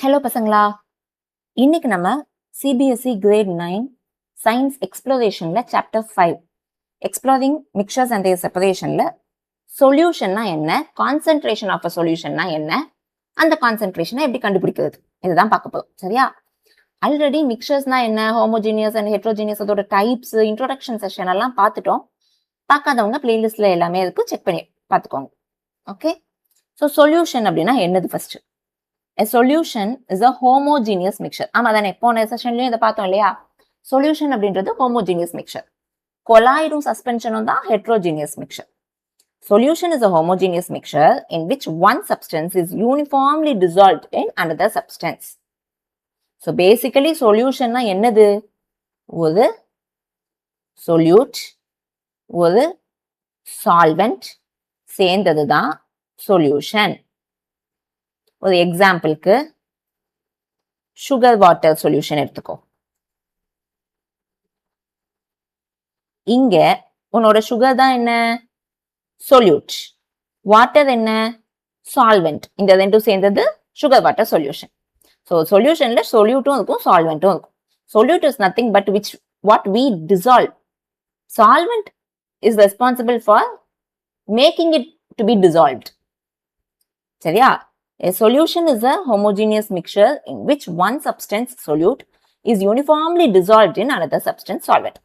Hello பசங்களா, இன்னைக்கு நம்ம சிபிஎஸ்இ கிரேட் 9 சயின்ஸ் எக்ஸ்ப்ளோரேஷன்ல chapter 5 exploring mixtures and their செப்பரேஷன்ல சொல்யூஷன்னா என்ன, கான்சென்ட்ரேஷன் ஆஃப் அ சொல்யூஷன்னா என்ன, அந்த கான்சென்ட்ரேஷனை எப்படி கண்டுபிடிக்கிறது இதுதான் பார்க்க போறோம். சரியா? ஆல்ரெடி மிக்சர்ஸ்னா என்ன, ஹோமோஜீனியஸ் அண்ட் ஹெட்ரோஜீனியஸ், அதோட டைப்ஸ், இன்ட்ரோடக்ஷன் செஷன் எல்லாம் பார்த்துட்டோம். பார்க்காதவங்க பிளேலிஸ்ட்ல எல்லாமே இருக்கு, செக் பண்ணி பார்த்துக்கோங்க. ஓகே, ஸோ சொல்யூஷன் அப்படின்னா என்னது? First, a solution is a homogeneous mixture. ஆமா தானே, போன செஷன்லயும் இதை பார்த்தோம் இல்லையா? சொல்யூஷன் அப்படின்றது homogeneous mixture. கொலாய்டும் சஸ்பென்ஷனும் தான் heterogeneous mixture. Solution is a homogeneous mixture in which one substance is uniformly dissolved in another substance. So basically solution என்னது? ஒரு solute, ஒரு solvent சேர்ந்தது தான் solution. ஒரு எக்ஸாம்பிளுக்கு சுகர் வாட்டர் சொல்யூஷன் எடுத்துக்கோ. இங்க உன்னோட சுகர் தான் என்ன? சொல்யூட். வாட்டர் என்ன? சால்வெண்ட். இந்த ரெண்டும் சேர்ந்தது சுகர் வாட்டர் சொல்யூஷன். ஸோ சொல்யூஷன்ல சொல்யூட்டும் இருக்கும், சால்வெண்ட்டும் இருக்கும். Solute is nothing but what we dissolve. Solvent is responsible for making it to be dissolved. சரியா? A solution is a homogeneous mixture in which one substance solute is uniformly dissolved in another substance solvent.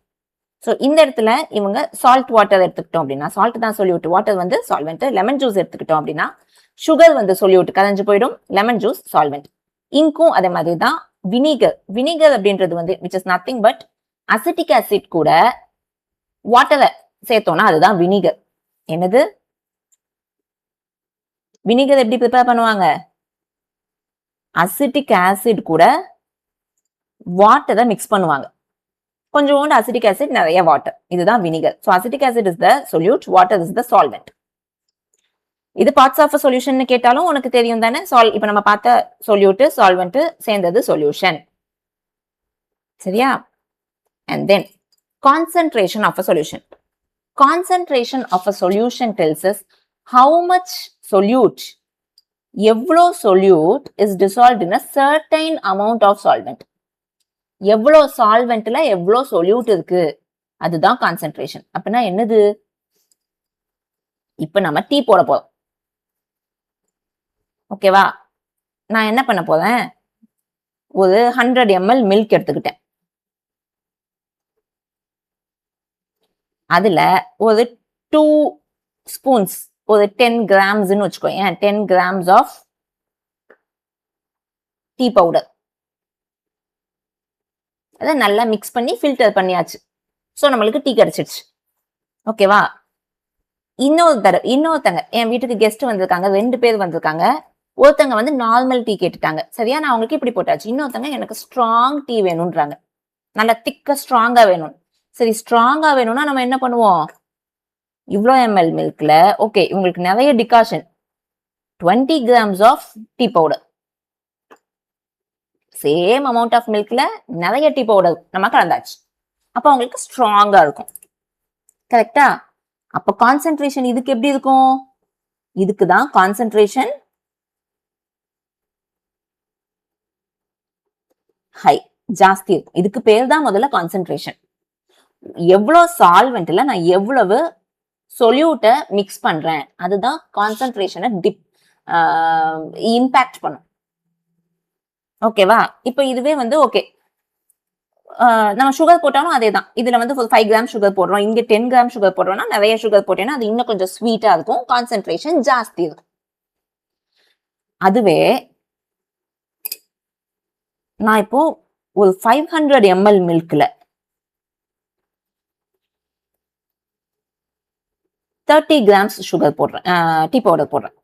So இந்த இடத்துல இவங்க salt water எடுத்துக்கிட்டோம் அப்படின்னா, salt தான் solute, water வந்து solvent. Lemon juice எடுத்துக்கிட்டோம் அப்படின்னா சுகர் வந்து solute, கரைஞ்சு போயிடும், லெமன் ஜூஸ் solvent. இங்கும் அதே மாதிரி தான் வினிகர். வினிகர் அப்படின்றது வந்து which is nothing but acetic acid கூட வாட்டரை சேர்த்தோம்னா அதுதான் வினிகர். என்னது? வினிகர் எப்படி ப்ரிப்பேர் பண்ணுவாங்க? அசிட்டிக் ஆசிட் கூட வாட்டரை மிக்ஸ் பண்ணுவாங்க. கொஞ்சோண்டு அசிட்டிக் ஆசிட், நிறைய வாட்டர், இதுதான் vinegar. So acetic acid is the solute, water is the solvent. இது பார்ட்ஸ் ஆஃப் சொல்யூஷன் கேட்டாலும் உனக்கு தெரியும் தானே? இப்ப நம்ம பார்த்த சொல்யூட் சால்வெண்ட் சேர்ந்தது சொல்யூஷன். சரியா? And then concentration of a solution. Concentration of a solution tells us how much solute, எவ்வளோ solute is dissolved in a certain amount of solvent. எவ்வளோ சால்வெண்ட்ல எவ்வளோ solute இருக்கு, அதுதான் கான்சென்ட்ரேஷன். அப்படின்னா என்னது? இப்ப நம்ம டீ போட போறோம். ஓகேவா? நான் என்ன பண்ண போறேன்? ஒரு 100 ml மில்க் எடுத்துக்கிட்டேன். அதுல ஒரு 2 ஸ்பூன்ஸ், ஒரு 10 கிராம்ஸ்ன்னு வச்சுக்கோங்க, 10 கிராம்ஸ் ஆஃப் டீ பவுடர் அதை நல்லா மிக்ஸ் பண்ணி ஃபில்டர் பண்ணியாச்சு. ஸோ நம்மளுக்கு டீ கிடைச்சிடுச்சு. ஓகேவா? இன்னொருத்தங்க என் வீட்டுக்கு கெஸ்ட் வந்திருக்காங்க, 2 பேர் வந்திருக்காங்க. ஒருத்தங்க வந்து நார்மல் டீ கேட்டுட்டாங்க. சரியா? நான் அவங்களுக்கு இப்படி போட்டாச்சு. இன்னொருத்தங்க எனக்கு ஸ்ட்ராங் டீ வேணும்ன்றாங்க, நல்லா திக்கா ஸ்ட்ராங்கா வேணும். சரி, ஸ்ட்ராங்கா வேணும்னா நம்ம என்ன பண்ணுவோம்? இவ்வளோ ml மில்க்ல ஓகே உங்களுக்கு நிறைய decoction, 20 grams of tea powder, same amount of மில்க்ல நிறைய டீ பவுடர் நம்ம கலந்தாச்சு. அப்ப அவங்களுக்கு ஸ்ட்ராங்கா இருக்கும். கரெக்டா? அப்ப கான்சென்ட்ரேஷன் இதுக்கு எப்படி இருக்கும்? இதுக்கு தான் கான்சென்ட்ரேஷன் ஹை, ஜாஸ்தி இருக்கும். இதுக்கு பேர் தான் முதல்ல கான்சென்ட்ரேஷன். எவ்வளவு சால்வெண்ட்ல நான் எவ்வளவு சொல்யூட்டை மிக்ஸ் பண்றேன், அதுதான் கான்சென்ட்ரேஷனை இம்பாக்ட் பண்ணும். ஓகேவா? இப்ப இதுவே வந்து ஓகே நம்ம சுகர் போட்டாலும் அதே தான். இதுல வந்து 5 கிராம் சுகர் போடுறோம், இங்க 10 கிராம் சுகர் போடுறோம்னா நிறைய சுகர் போட்டேன்னா அது இன்னும் கொஞ்சம் ஸ்வீட்டா இருக்கும், கான்சென்ட்ரேஷன் ஜாஸ்தி இருக்கும். அதுவே நான் இப்போ ஒரு 500 ml மில்க்ல 30 கிராம்ஸ் சுகர் போடுறேன், டீ பவுடர் போடுறேன்.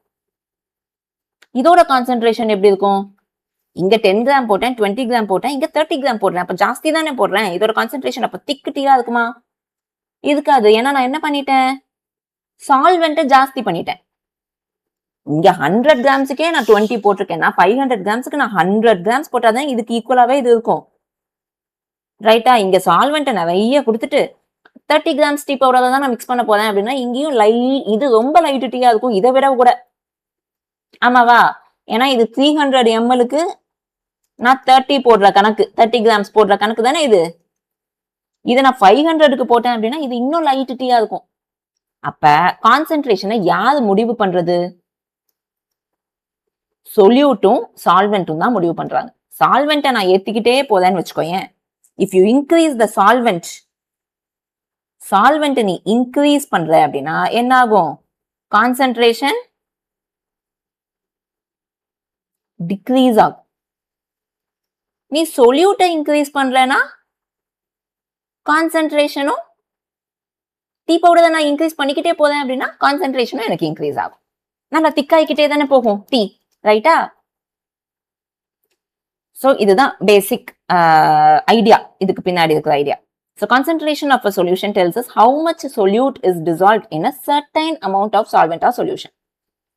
இதோட கான்சென்ட்ரேஷன் எப்படி இருக்கும்? இங்க 10 கிராம் போட்டேன், 20 கிராம் போட்டேன், இங்க 30 கிராம் போடுறேன். அப்ப ஜாஸ்தி தானே போடுறேன். இதோட கான்சென்ட்ரேஷன் அப்ப திக்கு டீயா இருக்குமா? இருக்காது. ஏன்னா நான் என்ன பண்ணிட்டேன்? சால்வெண்ட்டை ஜாஸ்தி பண்ணிட்டேன். இங்க 100 கிராம்ஸுக்கே நான் 20 போட்டிருக்கேன்னா 500 கிராம்ஸுக்கு நான் 100 கிராம்ஸ் போட்டாதான் இதுக்கு ஈக்குவலாவே இது இருக்கும். ரைட்டா? இங்க சால்வெண்ட்டை நிறைய கொடுத்துட்டு 30 கிராம்ஸ் டீ பவுடர் தான் நான் மிக்ஸ் பண்ண போறேன் அப்படின்னா இங்கேயும் இது ரொம்ப லைட் டீயா இருக்கும், இதை விட கூட. ஆமாவா? ஏன்னா இது 300 mlக்கு நான் 30 போடுற கணக்கு, 30 கிராம்ஸ் போடுற கணக்கு தானே இது. இதை நான் 500க்கு போட்டேன் அப்படின்னா இது இன்னும் லைட் டீயா இருக்கும். அப்ப கான்சென்ட்ரேஷனை யாரு முடிவு பண்றது? சொல்யூட்டும் சால்வெண்ட்டும் தான் முடிவு பண்றாங்க. சால்வெண்ட்டை நான் ஏத்திக்கிட்டே போதேன்னு வச்சுக்கோயேன். If you increase the solvent நீ இன்க்ரீஸ் பண்ற அப்படின்னா என்ன ஆகும்? கான்சென்ட்ரேஷன் டிக்ரீஸ் ஆகும். நீ சொல்யூட்டை இன்க்ரீஸ் பண்றேன்னா கான்சென்ட்ரேஷனும் டீ பவுடரை நான் இன்க்ரீஸ் பண்ணிக்கிட்டே போதேன் அப்படின்னா கான்சென்ட்ரேஷனும் எனக்கு இன்க்ரீஸ் ஆகும். நல்லா திக்காய்கிட்டே தானே போகும் டீ, ரைட்டா? சோ இதுதான் பேசிக் ஐடியா, இதுக்கு பின்னாடி இருக்கிற idea. So concentration of a solution tells us how much solute is dissolved in a certain amount of solvent or solution.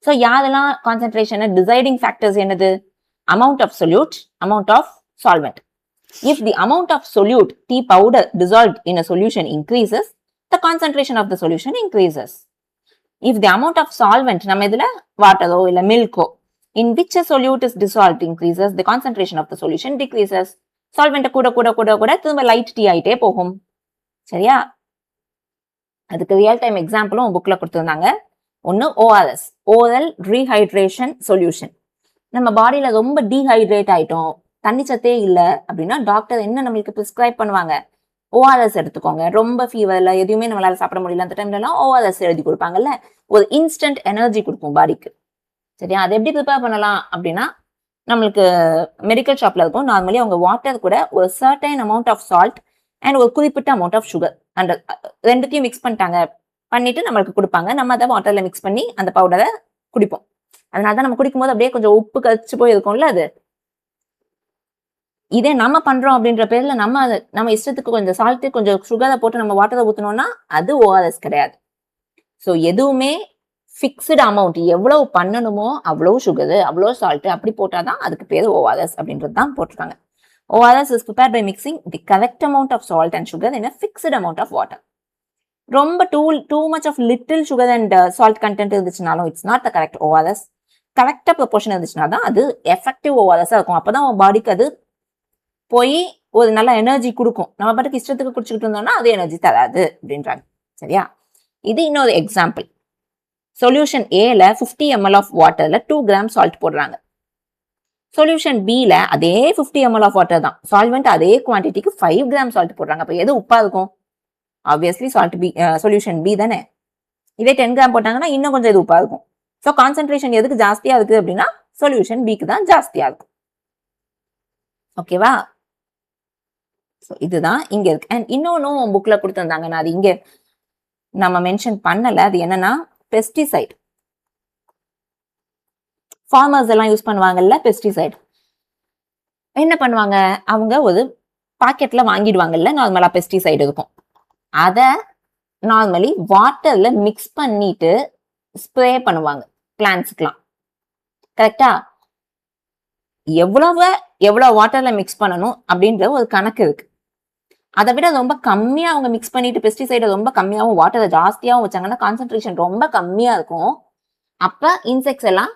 So யாரெல்லாம் concentration deciding factors என்னது? Amount of solute, amount of solvent. If the amount of solute tea powder dissolved in a solution increases, the concentration of the solution increases. If the amount of solvent நம்ம இதுல வாட்டரோ இல்ல மில்கோ in which a solute is dissolved increases, the concentration of the solution decreases. Solvent கூட கூட கூட கூட திரும்ப light tea ஆயிட்டே போகும். சரியா? அதுக்கு ரியல் டைம் எக்ஸாம்பிளும் புக்ல கொடுத்துருந்தாங்க. ஒன்னு ORS, ஓரல் ரீஹைட்ரேஷன் சொல்யூஷன். நம்ம பாடியில ரொம்ப டீஹைட்ரேட் ஆயிட்டோம், தண்ணி சத்தே இல்லை அப்படின்னா டாக்டர் என்ன நம்மளுக்கு பிரிஸ்கிரைப் பண்ணுவாங்க? ORS எடுத்துக்கோங்க. ரொம்ப ஃபீவர்ல எதுவுமே நம்மளால சாப்பிட முடியல அந்த டைம்ல எல்லாம் ORS எழுதி கொடுப்பாங்கல்ல. ஒரு இன்ஸ்டன்ட் எனர்ஜி கொடுக்கும் பாடிக்கு. சரியா? அதை எப்படி ப்ரிப்பேர் பண்ணலாம் அப்படின்னா, நம்மளுக்கு மெடிக்கல் ஷாப்ல இருக்கும். நார்மலி அவங்க வாட்டர் கூட ஒரு certain amount of salt and ஒரு குறிப்பிட்ட அமௌண்ட் ஆஃப் சுகர் அந்த ரெண்டுத்தையும் மிக்ஸ் பண்ணிட்டு நம்மளுக்கு கொடுப்பாங்க. நம்ம அதை வாட்டர்ல மிக்ஸ் பண்ணி அந்த பவுடரை குடிப்போம். அதனாலதான் நம்ம குடிக்கும் போது அப்படியே கொஞ்சம் உப்பு கழிச்சு போய் இருக்கும்ல. அது இதே நம்ம பண்றோம் அப்படின்ற பேர்ல நம்ம இஷ்டத்துக்கு கொஞ்சம் சால்ட்டு கொஞ்சம் சுகரை போட்டு நம்ம வாட்டரை ஊத்தணும்னா அது ORS கிடையாது. ஸோ எதுவுமே ஃபிக்ஸ்டு அமௌண்ட், எவ்வளவு பண்ணணுமோ அவ்வளவு சுகரு அவ்வளோ சால்ட்டு அப்படி போட்டாதான் அதுக்கு பேர் ORS அப்படின்றது தான் போட்டிருக்காங்க. ORS is prepared by mixing the correct amount of salt and sugar in a fixed amount of water. ரொம்ப too much of little sugar and salt content இருந்துச்சுனாலும் it's not the correct ORS. கரெக்டா proportion இருந்துச்சுன்னா தான் அது effective ORS இருக்கும். அப்பதான் உன் பாடிக்கு அது போய் ஒரு நல்ல எனர்ஜி கொடுக்கும். நம்ம பாட்டுக்கு இஷ்டத்துக்கு குடிச்சுக்கிட்டு இருந்தோம்னா அது எனர்ஜி தராது அப்படின்றாங்க. சரியா? இது இன்னொரு எக்ஸாம்பிள். சொல்யூஷன் ஏல 50 ml ஆஃப் வாட்டர்ல 2 கிராம் சால்ட் போடுறாங்க. சொல்யூஷன் பில அதே 50 ml ஆஃப் வாட்டர் தான், சால்வெண்ட் அதே குவான்டிட்டிக்கு 5 கிராம் சால்ட் போடுறாங்க. அப்ப எது உப்பா இருக்கும்? Obviously salt B, solution B தானே. இதே 10 கிராம் போட்டாங்கன்னா இன்னும் கொஞ்சம் இது உப்பா இருக்கும். ஸோ கான்சென்ட்ரேஷன் எதுக்கு ஜாஸ்தியா இருக்கு அப்படின்னா சொல்யூஷன் பிக்கு தான் ஜாஸ்தியா இருக்கும். ஓகேவா? இதுதான் இங்க இருக்கு. அண்ட் இன்னொன்னும் புக்ல கொடுத்துருந்தாங்க, நான் அது இங்க நம்ம மென்ஷன் பண்ணல. அது என்னன்னா பெஸ்டிசைட். ஃபார்மர்ஸ் எல்லாம் யூஸ் பண்ணுவாங்கல்ல பெஸ்டிசைட். என்ன பண்ணுவாங்க? அவங்க ஒரு பாக்கெட்ல வாங்கிடுவாங்கல்ல, நார்மலா பெஸ்டிசைட் இருக்கும். அத நார்மலி வாட்டர்ல மிக்ஸ் பண்ணிட்டு ஸ்ப்ரே பண்ணுவாங்க பிளான்ட்ஸ்க்குலாம். கரெக்டா? எவ்வளவு வாட்டர்ல மிக்ஸ் பண்ணணும் அப்படின்ற ஒரு கணக்கு இருக்கு. அதை விட ரொம்ப கம்மியா அவங்க மிக்ஸ் பண்ணிட்டு பெஸ்டிசைடை ரொம்ப கம்மியாவும் வாட்டரை ஜாஸ்தியாவும் வச்சாங்கன்னா கான்சென்ட்ரேஷன் ரொம்ப கம்மியா இருக்கும். அப்ப இன்செக்ட்ஸ் எல்லாம்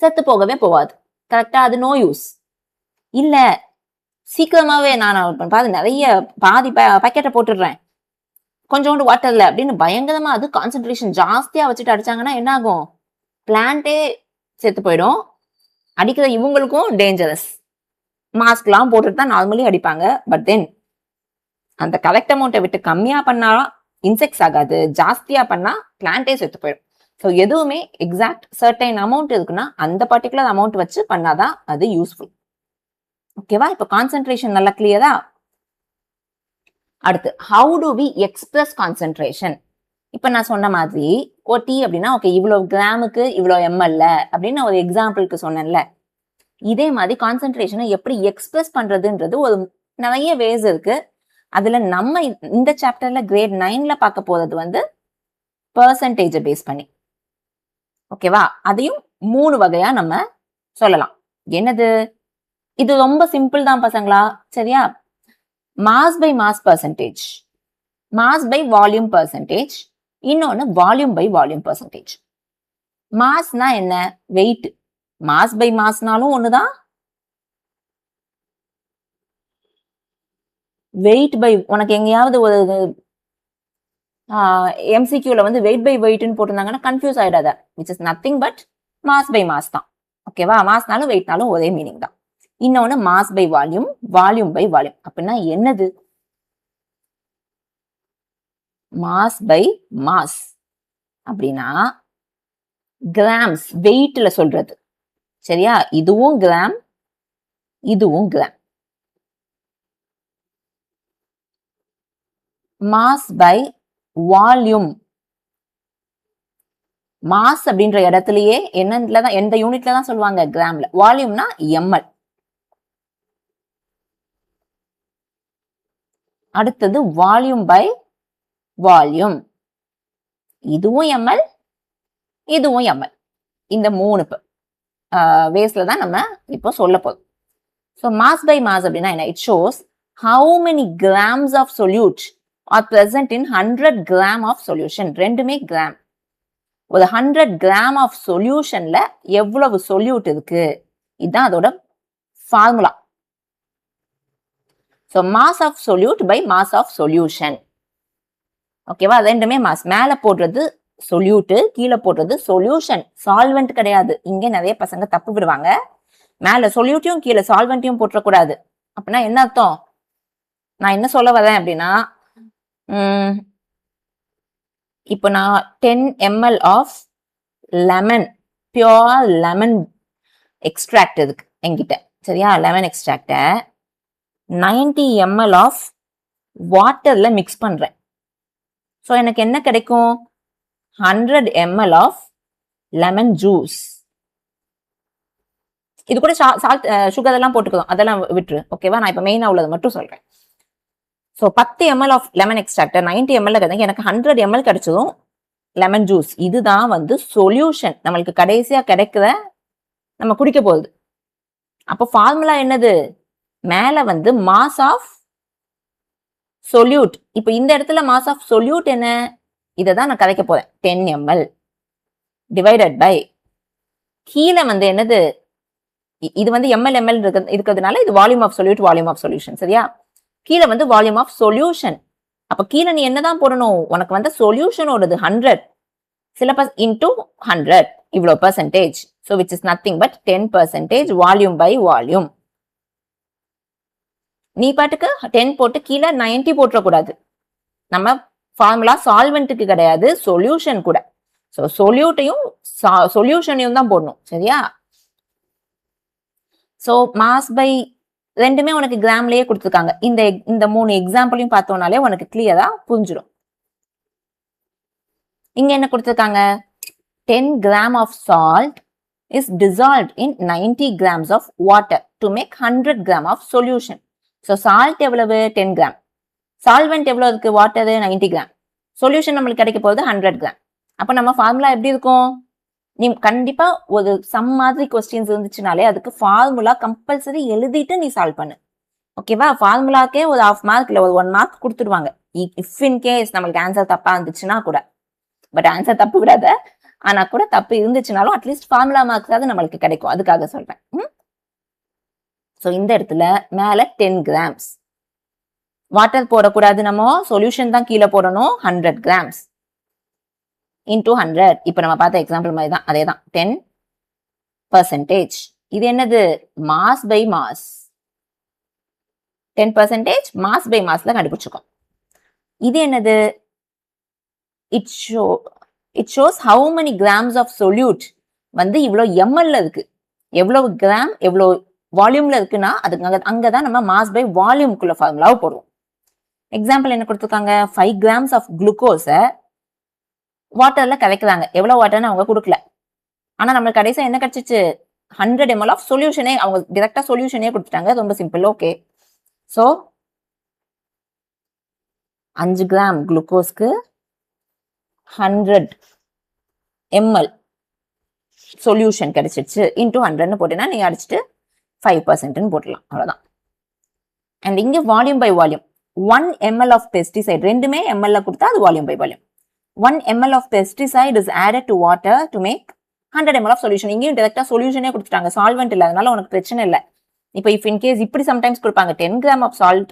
செத்து போகவே போகாது. கரெக்டா? அது நோ யூஸ் இல்ல. சீக்கிரமாவே நான் நிறைய பாதி பாக்கெட்டை போட்டுடுறேன் கொஞ்சோண்டு வாட்டர்ல அப்படின்னு பயங்கரமா அது கான்சென்ட்ரேஷன் ஜாஸ்தியா வச்சுட்டு அடிச்சாங்கன்னா என்ன ஆகும்? பிளான்ட்டே செத்து போயிடும். அடிக்கிற இவங்களுக்கும் டேஞ்சரஸ். மாஸ்க் எல்லாம் போட்டுட்டு தான் நார்மலி அடிப்பாங்க. பட் தென் அந்த கரெக்ட் அமௌண்ட்டை விட்டு கம்மியா பண்ணா இன்செக்ட்ஸ் ஆகாது, ஜாஸ்தியா பண்ணா பிளான்ட்டே செத்து போயிடும். ஸோ எதுவுமே எக்ஸாக்ட் சர்டைன் அமௌண்ட் இருக்குன்னா அந்த பர்டிகுலர் அமௌண்ட் வச்சு பண்ணாதான் அது யூஸ்ஃபுல். ஓகேவா? இப்போ கான்சென்ட்ரேஷன் நல்லா கிளியரா? அடுத்து how do we express concentration. இப்ப நான் சொன்ன மாதிரி டீ அப்படின்னா ஓகே இவ்வளவு கிராமுக்கு இவ்வளவு எம்எல்ல அப்படின்னு ஒரு எக்ஸாம்பிளுக்கு சொன்னேன்ல. இதே மாதிரி கான்சென்ட்ரேஷனை எப்படி எக்ஸ்பிரஸ் பண்றதுன்றது ஒரு நிறைய வேஸ் இருக்கு. அதுல நம்ம இந்த சாப்டர்ல கிரேட் 9ல பார்க்க போறது பெர்சன்டேஜை பேஸ் பண்ணி. ஓகேவா? அதையும் 3 வகையா நம்ம சொல்லலாம். என்னது? இது ரொம்ப சிம்பிள் தான் பசங்களா. சரியா? Mass by mass percentage, mass by volume percentage, இன்னொன்னு வால்யூம் பை வால்யூம் பர்சன்டேஜ். மாஸ்னா என்ன? வெயிட். மாஸ் பை மாஸ்னாலும் ஒண்ணுதான், வெயிட் பை, உனக்கு எங்கேயாவது ஒரு எம்சிக்யூல வந்து வெயிட் பை வெயிட்னு போட்டிருந்தாங்கன்னா கன்ஃபியூஸ் ஆயிடாத. Which is nothing but mass by mass தான். ஓகேவா? மாஸ்னாலும் வெயிட்னாலும் ஒரே மீனிங் தான். இன்னொன்னு mass by volume, volume by volume. அப்படின்னா என்னது? மாஸ் பை மாஸ் அப்படின்னா கிராம்ஸ் வெயிட்ல சொல்றது. சரியா? இதுவும் கிராம், இதுவும் gram. Mass by volume, mass அப்படின்ற இடத்துலயே என்னதான், எந்த யூனிட்ல தான் சொல்லுவாங்க? கிராம்ல. வால்யூம்னா எம்எல். அடுத்தது வால்யூம் பை வால்யூம். இதுவும் எம்எல், இதுவும் எம்எல். இந்த 3 வேஸ்ல தான் நம்ம இப்போ சொல்ல போதும். ஸோ மாஸ் பை மாஸ் அப்படின்னா என்ன? It shows how many grams of solute are present in 100 gram of solution. ரெண்டுமே கிராம். ஒரு 100 கிராம் ஆஃப் சொல்யூஷன்ல எவ்வளவு சொல்யூட் இருக்கு, இதுதான் அதோட formula. So mass of solute by mass of solution. ஓகேவா? ரெண்டுமே மாஸ். மேல போடுறது சொல்யூட், கீழே போடுறது சொல்யூஷன். சால்வெண்ட் கிடையாது. இங்க நிறைய பசங்க தப்பு விடுவாங்க. மேல சொல்யூட்டையும் கீழே சால்வெண்ட்டையும் போட்டக்கூடாது. அப்படின்னா என்ன அர்த்தம்? நான் என்ன சொல்ல வரேன் அப்படின்னா, இப்போ நான் 10 ml of lemon, pure lemon extract இருக்கு என்கிட்ட. சரியா? லெமன் எக்ஸ்ட்ராக்ட 90 ml ஆஃப் வாட்டர்ல மிக்ஸ் பண்றேன். ஸோ எனக்கு என்ன கிடைக்கும்? 100 ml ஆஃப் லெமன் ஜூஸ். இது கூட சால்ட், சுகர் எல்லாம் போட்டுக்கலாம், அதெல்லாம் விட்டுரு. ஓகேவா? நான் இப்ப மெயினா உள்ளது மட்டும் சொல்றேன். So 10 ml of lemon extractor 90 ml எனக்கு 100 ml கிடைச்சதும் லெமன் ஜூஸ். இதுதான் வந்து சொல்யூஷன். நம்மளுக்கு கடைசியா கிடைக்கிற நம்ம குடிக்க போகுது. அப்போ ஃபார்முலா என்னது? மேல வந்து மாஸ் ஆஃப் சொல்யூட். இப்போ இந்த இடத்துல மாஸ் ஆஃப் சொல்யூட் என்ன? இதை தான் நான் கதைக்க போறேன். 10 ml டிவைடட் பை, கீழே வந்து என்னது? இது வந்து ml இருக்கிறதுனால இது volume of solute, volume of solution. சரியா? கீழே வந்து வால்யூம் ஆஃப் சொல்யூஷன். அப்ப கீழே நீ என்னதான் போடணும்? உனக்கு வந்து சொல்யூஷனோடது 100 சிலபஸ் இன்டூ 100 இவ்வளோ percentage. So which is nothing but 10% volume by volume. நீ பாட்டுக்கு 10 போட்டு கீழே 90 போட்டுறக்கூடாது. நம்ம ஃபார்முலா சால்வெண்ட்டுக்கு கிடையாது, சொல்யூஷன் கூட. ஸோ சொல்யூட்டையும் சொல்யூஷனையும் தான் போடணும். சரியா? ஸோ மாஸ் பை ரெண்டுமே உனக்கு கிராம்லயே கொடுத்துருக்காங்க. இந்த 3 எக்ஸாம்பிளையும் பார்த்தோம்னாலே உனக்கு கிளியரா புரிஞ்சிடும். இங்க என்ன கொடுத்துருக்காங்க? 10 gram of salt is dissolved in 90 grams of water to make 100 gram of solution. So salt எவ்வளவு? 10 gram. சால்வெண்ட் எவ்வளவு இருக்கு? Water 90 gram. சொல்யூஷன் நம்மளுக்கு கிடைக்க போகுது 100 gram. அப்ப நம்ம ஃபார்முலா எப்படி இருக்கும்? நீ கண்டிப்பா ஒரு சம் மாதிரி கொஸ்டின்ஸ் இருந்துச்சுனாலே அதுக்கு ஃபார்முலா கம்பல்சரி எழுதிட்டு நீ சால்வ் பண்ணு. ஓகேவா? ஃபார்முலாக்கே ஒரு 1/2 மார்க் இல்ல ஒரு 1 மார்க் கொடுத்துருவாங்க. இஃப் இன் கேஸ் நம்மளுக்கு ஆன்சர் தப்பா இருந்துச்சுன்னா கூட. பட் ஆன்சர் தப்பு விடாத. ஆனா கூட தப்பு இருந்துச்சுனாலும் அட்லீஸ்ட் ஃபார்முலா மார்க்ஸாவது நம்மளுக்கு கிடைக்கும். அதுக்காக சொல்றேன். ஸோ இந்த இடத்துல மேல 10 grams வாட்டர் போடக்கூடாது. நம்ம சொல்யூஷன் தான் கீழே போடணும். 100 grams இன்டூ 100. இப்ப நம்ம பார்த்த எக்ஸாம்பிள் மாதிரி தான், அதே தான் 10%. இது என்னது? Mass by mass. 10% mass by மாஸ்ல கண்டுபிடிச்சுக்கோம். இது என்னது? It shows how many grams of solute வந்து இவ்வளவு எம்எல்ல இருக்கு. எவ்வளவு கிராம் எவ்வளவு வால்யூம்ல இருக்குன்னா அதுக்கு அங்கதான் நம்ம மாஸ் பை வால்யூம்குள்ள ஃபார்முலாவை போடுவோம். எக்ஸாம்பிள் என்ன கொடுத்துருக்காங்க? 5 grams ஆஃப் குளுக்கோஸ வாட்டர்ல கலக்குறாங்க. எவ்வளவு வாட்டர்னு அவங்க கொடுக்கல. ஆனா நம்மளுக்கு கடைசியா என்ன கிடைச்சிச்சு? 100 ml ஆஃப் சொல்யூஷனே, அவங்க டிரெக்டா சொல்யூஷனே கொடுத்துட்டாங்க. ரொம்ப சிம்பிள். ஓகே. சோ 5 கிராம் குளுக்கோஸ்க்கு 100 ml சொல்யூஷன் கிடைச்சிருச்சு. இன்டூ 100 போட்டீங்கன்னா நீங்க அடிச்சுட்டு 5% போட்டுடலாம். அவ்வளவுதான். அண்ட் இங்க volume by volume 1 ml of pesticide, ரெண்டுமே ml கொடுத்தா அது volume by volume. 1 ml of pesticide is added to water to make 100 ml of solution. இங்கேயும் டைரக்டா சொல்யூஷனே கொடுத்துட்டாங்க. சால்வெண்ட் இல்ல, அதனால உனக்கு பிரச்சனை இல்லை. இப்போ இஃப் இன் கேஸ் இப்படி சம்டைம்ஸ் கொடுப்பாங்க 10 gram of salt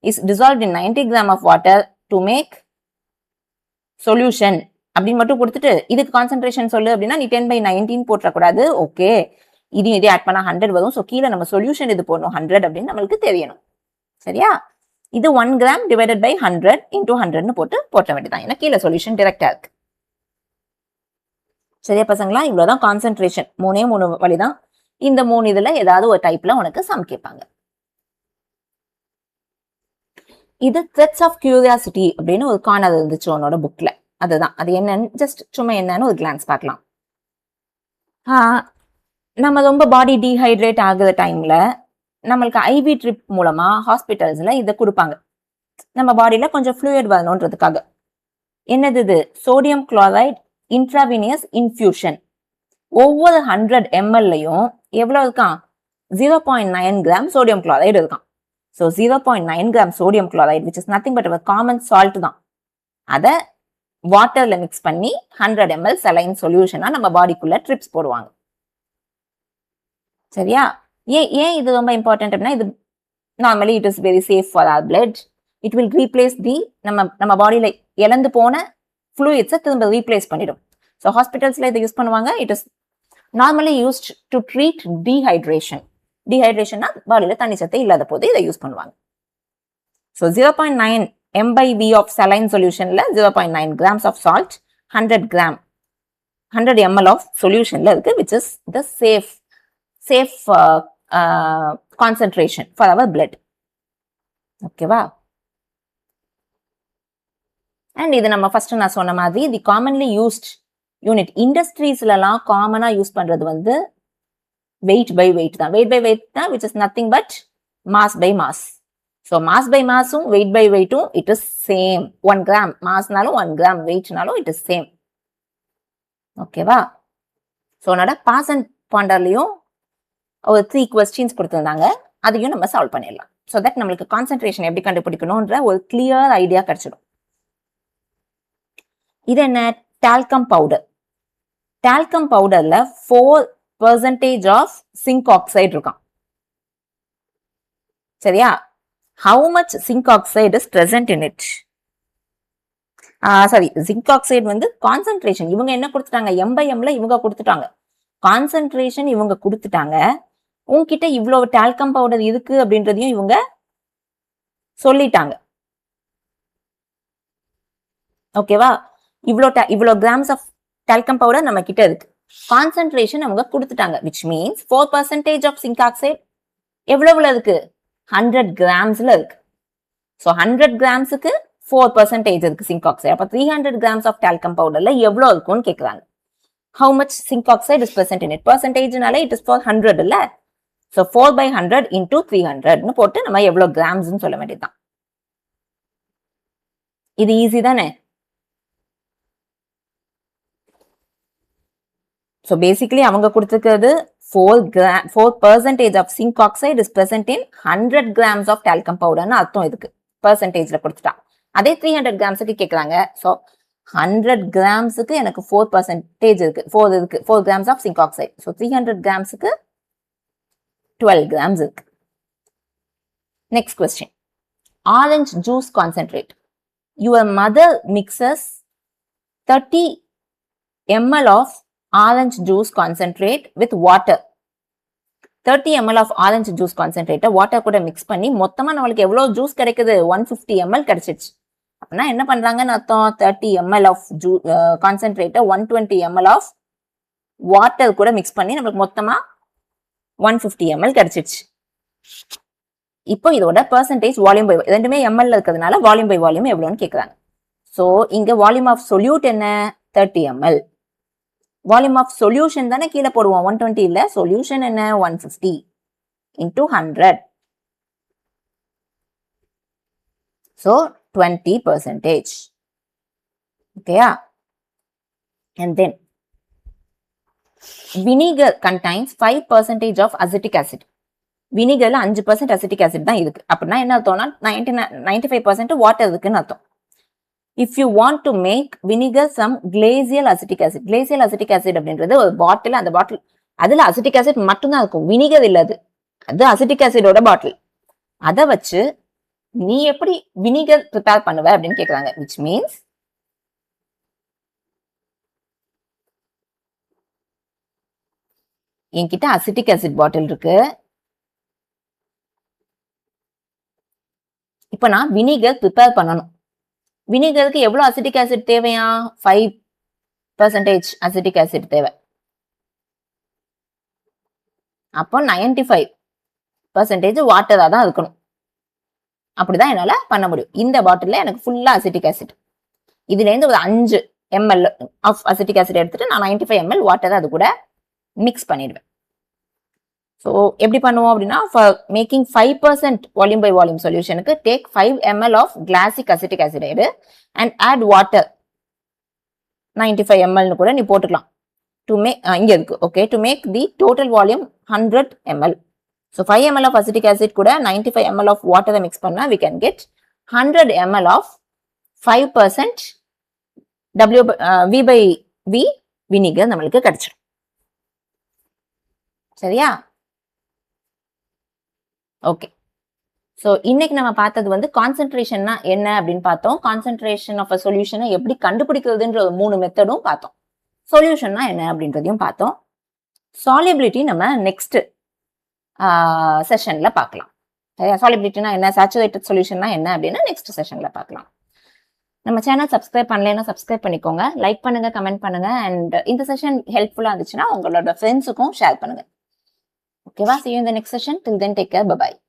is dissolved in 90 gram of water to make solution அப்படின்னு மட்டும் கொடுத்துட்டு இதுக்கு கான்சென்ட்ரேஷன் சொல்லு அப்படின்னா நீ 10/19 போட்டக்கூடாது. ஓகே, இது ஆட் பண்ணா 100 வரும். ஸோ கீழே நம்ம சொல்யூஷன் இது போடணும் 100 அப்படின்னு நம்மளுக்கு தெரியணும். சரியா? இது 1 கிராம் டிவைடட் பை 100 இன்டூ 100ன்னு போட்ட வேண்டியதான். ஏன்னா கீழே சொல்யூஷன் டிரெக்டா இருக்கு. சரியா பசங்களா? இவ்வளவுதான் கான்சென்ட்ரேஷன். 3 வழிதான். இந்த 3 இதுல ஏதாவது ஒரு டைப்ல உனக்கு சம் கேட்பாங்க. இது த்ரெட்ஸ் ஆஃப் கியூரியாசிட்டி அப்படின்னு ஒரு கார்னர் இருந்துச்சு உன்னோட புக்ல. அதுதான் அது என்னன்னு ஜஸ்ட் சும்மா என்னன்னு ஒரு கிளான்ஸ் பார்க்கலாம். நம்ம ரொம்ப பாடி டீஹைட்ரேட் ஆகுற டைம்ல நம்மளுக்கு ஐவி ட்ரிப் மூலமா ஹாஸ்பிட்டல்ஸ்ல இதை கொடுப்பாங்க. நம்ம பாடியில கொஞ்சம் ஃப்ளூயிட் வரணுன்றதுக்காக. என்னது இது? Sodium chloride intravenous infusion. ஒவ்வொரு 100 mlலையும் எவ்வளவு இருக்கான்? 0.9 கிராம் சோடியம் குளோரைடு இருக்கான். So 0.9 gram sodium chloride which is nothing but common salt தான். அதை வாட்டர்ல மிக்ஸ் பண்ணி 100 ml சலைன் சொல்யூஷனா நம்ம பாடிக்குள்ள ட்ரிப்ஸ் போடுவாங்க. சரியா? ஏன் இது ரொம்ப இம்பார்ட்டன்ட் அப்படின்னா இது normally it is very safe for our blood. It will replace the நம்ம பாடியில இழந்து போன ஃப்ளூயிட்ஸை திரும்ப ரீப்ளேஸ் பண்ணிடும். ஸோ ஹாஸ்பிட்டல்ஸ்ல இதை யூஸ் பண்ணுவாங்க. It is normally used to treat dehydration. டீஹைட்ரேஷன்னா பாடியில தண்ணி சத்தை இல்லாத போது இதை யூஸ் பண்ணுவாங்க. ஸோ 0.9 m/v of saline solutionல 0.9 grams of salt, 100 ml of solutionல இருக்கு, which is the safe concentration for our blood. ஓகேவா? அண்ட் இது நம்ம ஃபர்ஸ்ட் நான் சொன்ன மாதிரி தி காமன்லி யூஸ்ட் யூனிட் இண்டஸ்ட்ரீஸ்லாம் காமனா யூஸ் பண்றது வந்து weight by weight தான். weight by weight தான், which is nothing but mass by mass. So mass by massum weight by weightum it is same. 1 gram massனாலும் 1 gram weightனாலும் it is same. ஓகேவா? So என்னோட pass and பாண்டர்லையும் ஒரு 3 questions கொடுத்துருந்தாங்க. அதையும் நம்ம solve பண்ணிடலாம். So that நம்மளுக்கு concentration எப்படி கண்டுபிடிக்கணும்ன்ற ஒரு கிளியர் ஐடியா கிடைச்சிடும். இது என்ன? Talcum powder. டால்கம் பவுடர்ல 4% ஆஃப் சிங்க் ஆக்சைடு இருக்கான். சரியா? How much zinc oxide is present in it? zinc oxide வந்து கான்சென்ட்ரேஷன் இவங்க என்ன கொடுத்துட்டாங்க? m/mல இவங்க கொடுத்துட்டாங்க. கான்சென்ட்ரேஷன் இவங்க கொடுத்துட்டாங்க. உங்ககிட்ட இவ்வளவு டால்கம் பவுடர் இருக்கு அப்படின்றதையும் இவங்க சொல்லிட்டாங்க. ஓகேவா? இவ்வளோ கிராம்ஸ் ஆஃப் டால்கம் பவுடர் நம்ம கிட்ட இருக்கு. கான்சென்ட்ரேஷன் அவங்க கொடுத்துட்டாங்க. Which means 4% of zinc oxide எவ்வளவுல இருக்கு? 100 கிராம்ஸ்ல இருக்கு. ஸோ 100 கிராம்ஸுக்கு 4% இருக்கு சிங்க் ஆக்சைடு. அப்போ 300 கிராம்ஸ் ஆஃப் டால்கம் பவுடர்ல எவ்வளோ இருக்கும்னு கேட்குறாங்க. How much zinc oxide is present in it? பர்சன்டேஜ்னாலே இட் இஸ் 400 இல்ல? ஸோ 4/100 இன்டூ 300ன்னு போட்டு நம்ம எவ்வளோ கிராம்ஸ்ன்னு சொல்ல வேண்டியதுதான். இது ஈஸி தானே? ஸோ பேசிக்கலி அவங்க கொடுத்துருக்கிறது 4% of zinc oxide is present in 100 grams of talcum powder ன்னு அர்த்தம். இதுக்கு பர்சன்டேஜ்ல கொடுத்துட்டா. அதே 300 கிராம்ஸுக்கு கேட்குறாங்க. ஸோ 100 கிராம்ஸுக்கு எனக்கு 4% இருக்கு, 4 grams of zinc oxide. So 300 கிராம்ஸுக்கு 12 grams இருக்கு. Next question. Orange juice concentrate. Your mother mixes 30 ml of orange juice concentrate with water. 30 ml of orange juice concentrate water கூட மிக்ஸ் பண்ணி மொத்தமா நம்மளுக்கு எவ்வளவு ஜூஸ் கிடைக்குது? 150 ml கிடைச்சிச்சு. அப்படின்னா என்ன பண்றாங்கன்னு அர்த்தம்? 30 ml of concentrate 120 ml of water கூட மிக்ஸ் பண்ணி நம்மளுக்கு மொத்தமா 150 ml கிடைச்சிச்சு. இப்போ இதோட பெர்சன்டேஜ் வால்யூம் பை ரெண்டுமே ml இருக்கிறதுனால வால்யூம் பை வால்யூம் எவ்வளோன்னு கேட்குறாங்க. ஸோ இங்க வால்யூம் ஆஃப் சொல்யூட் என்ன? 30 ml. வால்யூம் ஆஃப் சொல்யூஷன் தானே கீழே போடுவோம். 120 இல்ல, சொல்யூஷன் என்ன? 150 இன்டூ 100. ஸோ 20%. ஓகேயா? And then vinegar contains 5% of acetic acid. வினிகர்ல 5% அசிட்டிக் ஆசிட் தான் இருக்கு. அப்படின்னா என்ன அர்த்தம்னா 95% வாட்டர் இருக்குன்னு அர்த்தம். If you want to make vinegar some glacial acetic acid. Glacial acetic acid அப்படின்றது ஒரு பாட்டில். அந்த பாட்டில் அதுல அசிட்டிக் ஆசிட் மட்டும்தான் இருக்கும், வினிகர் இல்ல. அது அசிட்டிக் ஆசிடோட பாட்டில். அதை வச்சு நீ எப்படி வினிகர் ப்ரிப்பேர் பண்ணுவ அப்படின்னு கேக்குறாங்க. which means என்கிட்ட அசிட்டிக் ஆசிட் பாட்டில் இருக்கு. இப்ப நான் வினிகர் ப்ரிப்பேர் பண்ணணும். வினிகருக்கு எவ்வளவு அசிட்டிக் ஆசிட் தேவையா? 5% அசிட்டிக் ஆசிட் தேவை. அப்போ 95% வாட்டரா தான் இருக்கணும். அப்படிதான் என்னால பண்ண முடியும். இந்த பாட்டில்ல எனக்கு ஃபுல்லா அசிட்டிக் ஆசிட். இதுல இருந்து ஒரு 5 ml ஆஃப் அசிட்டிக் ஆசிட் எடுத்துட்டு நான் 95 ml வாட்டரை அது கூட மிக்ஸ் பண்ணிடுவேன். ஸோ எப்படி பண்ணுவோம் அப்படின்னா, for making 5% volume by volume சொல்யூஷனுக்கு take 5 ml of classic acetic acid எடு அண்ட் ஆட் வாட்டர் 95 ml கூட நீ போட்டுக்கலாம். டு மேக் இங்க இருக்கு okay. To make the total volume 100 ml. So 5 ml of acetic acid கூட 95 ml ஆஃப் வாட்டரை mix பண்ணா we can get 100 ml of 5% V by V vinegar நம்மளுக்கு கிடைச்சிடும். சரியா? ஓகே. ஸோ இன்னைக்கு நம்ம பார்த்தது வந்து கான்சென்ட்ரேஷன்னா என்ன அப்படின்னு பார்த்தோம். கான்சென்ட்ரேஷன் ஆஃப் அ சொல்யூஷனை எப்படி கண்டுபிடிக்கிறதுன்ற ஒரு 3 மெத்தடும் பார்த்தோம். சொல்யூஷன்னா என்ன அப்படின்றதையும் பார்த்தோம். சாலிபிலிட்டி நம்ம நெக்ஸ்ட் செஷன்ல பார்க்கலாம். சரியா? சாலிபிலிட்டினா என்ன, சேச்சுரேட்டட் சொல்யூஷன்னா என்ன அப்படின்னு நெக்ஸ்ட் செஷன்ல பார்க்கலாம். நம்ம சேனல் சப்ஸ்கிரைப் பண்ணலைன்னா சப்ஸ்கிரைப் பண்ணிக்கோங்க, லைக் பண்ணுங்க, கமெண்ட் பண்ணுங்க. அண்ட் இந்த செஷன் ஹெல்ப்ஃபுல்லா இருந்துச்சுன்னா உங்களோட ஃப்ரெண்ட்ஸுக்கும் ஷேர் பண்ணுங்க. ஓகேவா? see you in the next session. Till then, take care. Bye bye.